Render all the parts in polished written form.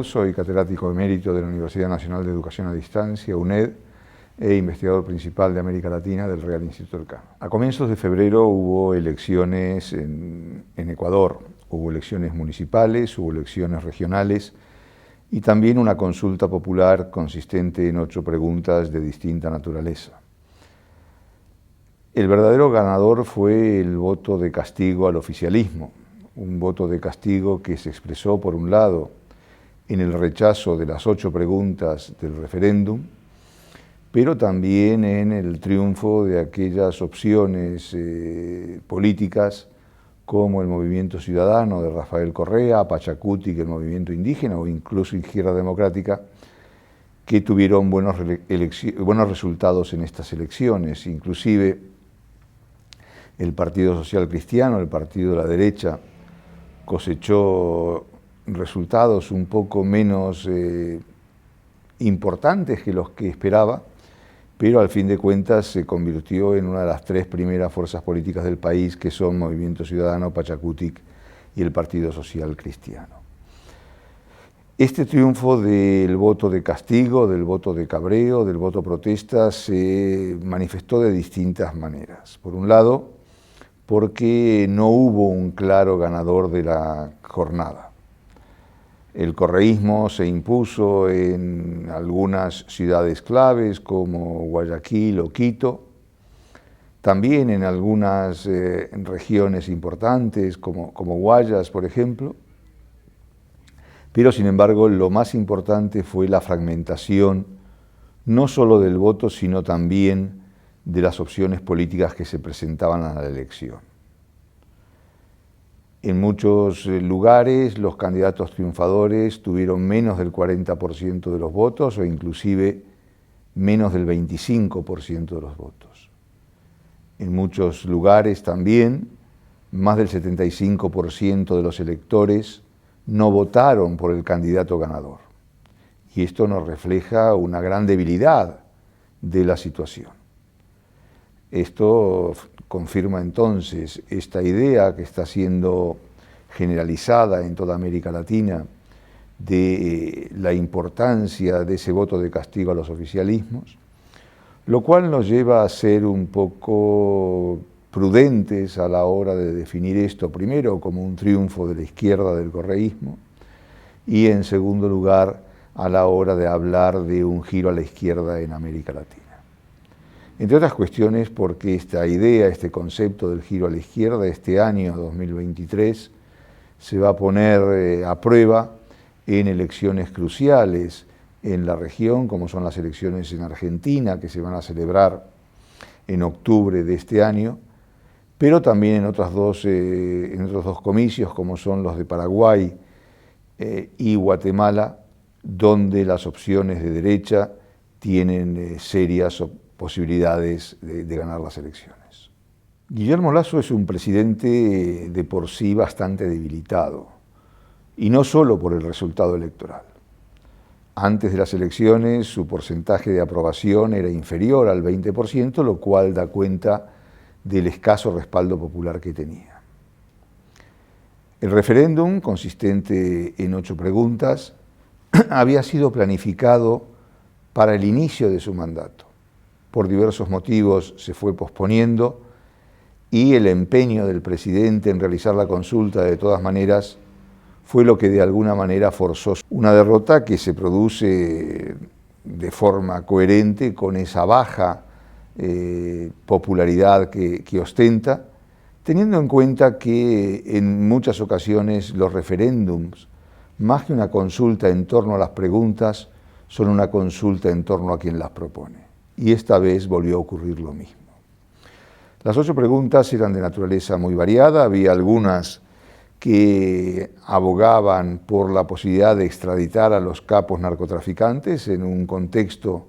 Muñoz, soy catedrático emérito de la Universidad Nacional de Educación a Distancia, UNED, e investigador principal de América Latina del Real Instituto Elcano. A comienzos de febrero hubo elecciones en Ecuador, hubo elecciones municipales, hubo elecciones regionales y también una consulta popular consistente en 8 preguntas de distinta naturaleza. El verdadero ganador fue el voto de castigo al oficialismo, un voto de castigo que se expresó, por un lado, en el rechazo de las 8 preguntas del referéndum, pero también en el triunfo de aquellas opciones políticas como el Movimiento Ciudadano de Rafael Correa, Pachacutic, el Movimiento Indígena o incluso Izquierda Democrática, que tuvieron buenos resultados en estas elecciones. Inclusive el Partido Social Cristiano, el partido de la derecha, cosechó resultados un poco menos importantes que los que esperaba, pero al fin de cuentas se convirtió en una de las 3 primeras fuerzas políticas del país, que son Movimiento Ciudadano, Pachacutic y el Partido Social Cristiano. Este triunfo del voto de castigo, del voto de cabreo, del voto protesta, se manifestó de distintas maneras. Por un lado, porque no hubo un claro ganador de la jornada. El correísmo se impuso en algunas ciudades claves como Guayaquil o Quito, también en algunas regiones importantes como Guayas, por ejemplo, pero sin embargo lo más importante fue la fragmentación no solo del voto, sino también de las opciones políticas que se presentaban a la elección. En muchos lugares los candidatos triunfadores tuvieron menos del 40% de los votos o inclusive menos del 25% de los votos. En muchos lugares también más del 75% de los electores no votaron por el candidato ganador. Y esto nos refleja una gran debilidad de la situación. Esto confirma entonces esta idea que está siendo generalizada en toda América Latina de la importancia de ese voto de castigo a los oficialismos, lo cual nos lleva a ser un poco prudentes a la hora de definir esto, primero como un triunfo de la izquierda del correísmo y en segundo lugar a la hora de hablar de un giro a la izquierda en América Latina. Entre otras cuestiones porque esta idea, este concepto del giro a la izquierda, este año 2023, se va a poner a prueba en elecciones cruciales en la región, como son las elecciones en Argentina, que se van a celebrar en octubre de este año, pero también en otros dos comicios, como son los de Paraguay y Guatemala, donde las opciones de derecha tienen serias posibilidades de ganar las elecciones. Guillermo Lasso es un presidente de por sí bastante debilitado, y no solo por el resultado electoral. Antes de las elecciones su porcentaje de aprobación era inferior al 20%, lo cual da cuenta del escaso respaldo popular que tenía. El referéndum, consistente en 8 preguntas, había sido planificado para el inicio de su mandato. Por diversos motivos se fue posponiendo y el empeño del presidente en realizar la consulta de todas maneras fue lo que de alguna manera forzó una derrota que se produce de forma coherente con esa baja popularidad que ostenta, teniendo en cuenta que en muchas ocasiones los referéndums, más que una consulta en torno a las preguntas, son una consulta en torno a quien las propone. Y esta vez volvió a ocurrir lo mismo. Las 8 preguntas eran de naturaleza muy variada, había algunas que abogaban por la posibilidad de extraditar a los capos narcotraficantes en un contexto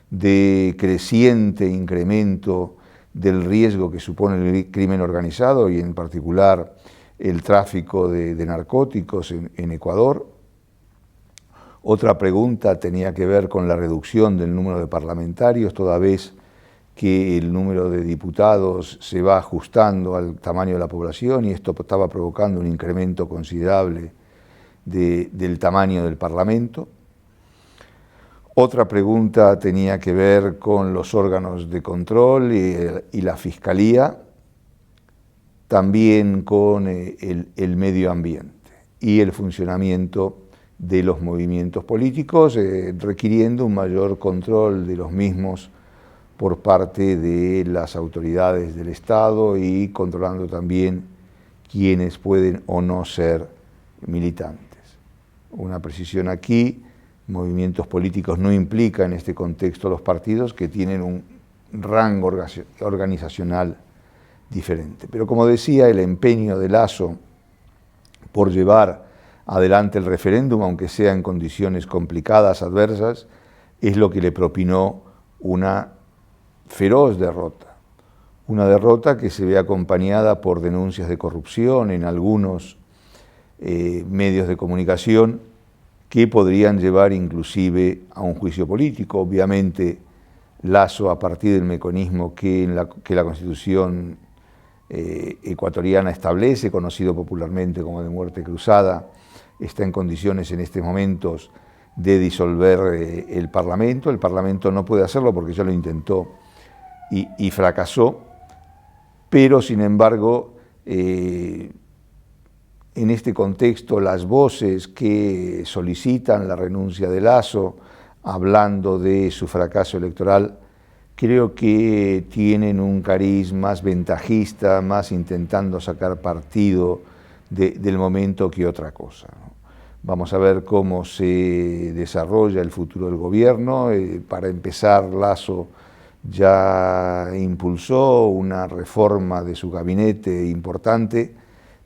de creciente incremento del riesgo que supone el crimen organizado y en particular el tráfico de narcóticos en Ecuador. Otra pregunta tenía que ver con la reducción del número de parlamentarios, toda vez que el número de diputados se va ajustando al tamaño de la población y esto estaba provocando un incremento considerable del tamaño del Parlamento. Otra pregunta tenía que ver con los órganos de control y la Fiscalía, también con el medio ambiente y el funcionamiento de los movimientos políticos, requiriendo un mayor control de los mismos por parte de las autoridades del Estado y controlando también quienes pueden o no ser militantes. Una precisión aquí: movimientos políticos no implica en este contexto los partidos, que tienen un rango organizacional diferente. Pero como decía, el empeño de Lasso por llevar adelante el referéndum, aunque sea en condiciones complicadas, adversas, es lo que le propinó una feroz derrota. Una derrota que se ve acompañada por denuncias de corrupción en algunos medios de comunicación, que podrían llevar inclusive a un juicio político. Obviamente, Lasso, a partir del mecanismo que la Constitución ecuatoriana establece, conocido popularmente como de muerte cruzada, está en condiciones en estos momentos de disolver el Parlamento. El Parlamento no puede hacerlo porque ya lo intentó y fracasó, pero sin embargo, en este contexto, las voces que solicitan la renuncia de Lasso, hablando de su fracaso electoral, creo que tienen un cariz más ventajista, más intentando sacar partido del momento que otra cosa, ¿no? Vamos a ver cómo se desarrolla el futuro del gobierno. Para empezar, Lasso ya impulsó una reforma de su gabinete importante,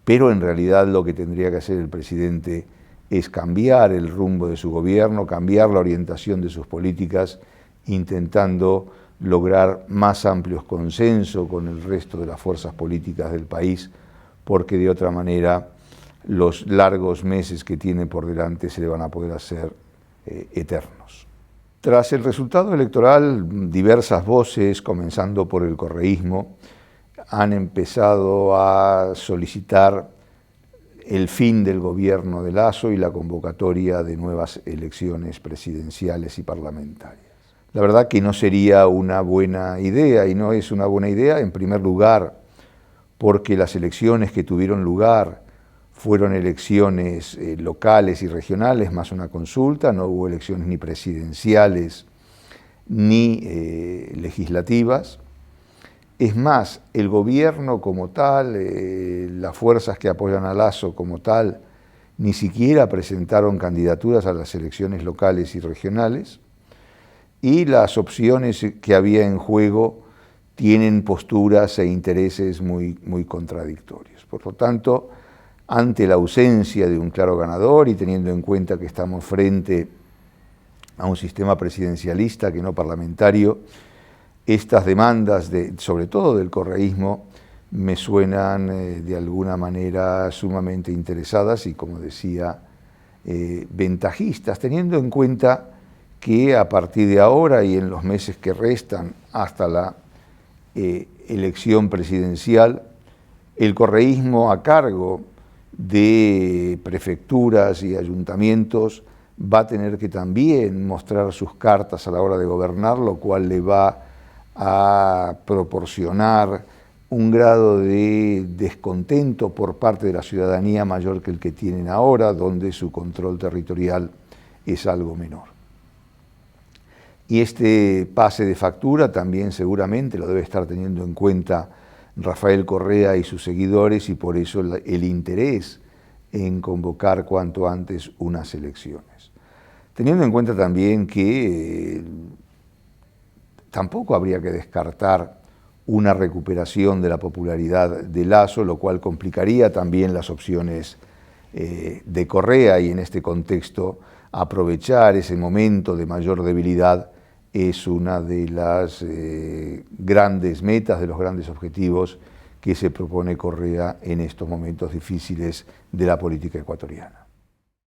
pero en realidad lo que tendría que hacer el presidente es cambiar el rumbo de su gobierno, cambiar la orientación de sus políticas, intentando lograr más amplios consensos con el resto de las fuerzas políticas del país, porque de otra manera los largos meses que tiene por delante se le van a poder hacer eternos. Tras el resultado electoral, diversas voces, comenzando por el correísmo, han empezado a solicitar el fin del gobierno de Lasso y la convocatoria de nuevas elecciones presidenciales y parlamentarias. La verdad que no sería una buena idea, y no es una buena idea, en primer lugar, porque las elecciones que tuvieron lugar fueron elecciones locales y regionales, más una consulta. No hubo elecciones ni presidenciales ni legislativas. Es más, el gobierno como tal, las fuerzas que apoyan a Lasso como tal, ni siquiera presentaron candidaturas a las elecciones locales y regionales, y las opciones que había en juego tienen posturas e intereses muy contradictorios. Por lo tanto, ante la ausencia de un claro ganador y teniendo en cuenta que estamos frente a un sistema presidencialista que no parlamentario, estas demandas, sobre todo del correísmo, me suenan de alguna manera sumamente interesadas y, como decía, ventajistas, teniendo en cuenta que a partir de ahora y en los meses que restan hasta la elección presidencial, el correísmo a cargo de prefecturas y ayuntamientos va a tener que también mostrar sus cartas a la hora de gobernar, lo cual le va a proporcionar un grado de descontento por parte de la ciudadanía mayor que el que tienen ahora, donde su control territorial es algo menor. Y este pase de factura también seguramente lo debe estar teniendo en cuenta Rafael Correa y sus seguidores, y por eso el interés en convocar cuanto antes unas elecciones. Teniendo en cuenta también que tampoco habría que descartar una recuperación de la popularidad de Lasso, lo cual complicaría también las opciones de Correa, y en este contexto aprovechar ese momento de mayor debilidad es una de las grandes metas, de los grandes objetivos que se propone Correa en estos momentos difíciles de la política ecuatoriana.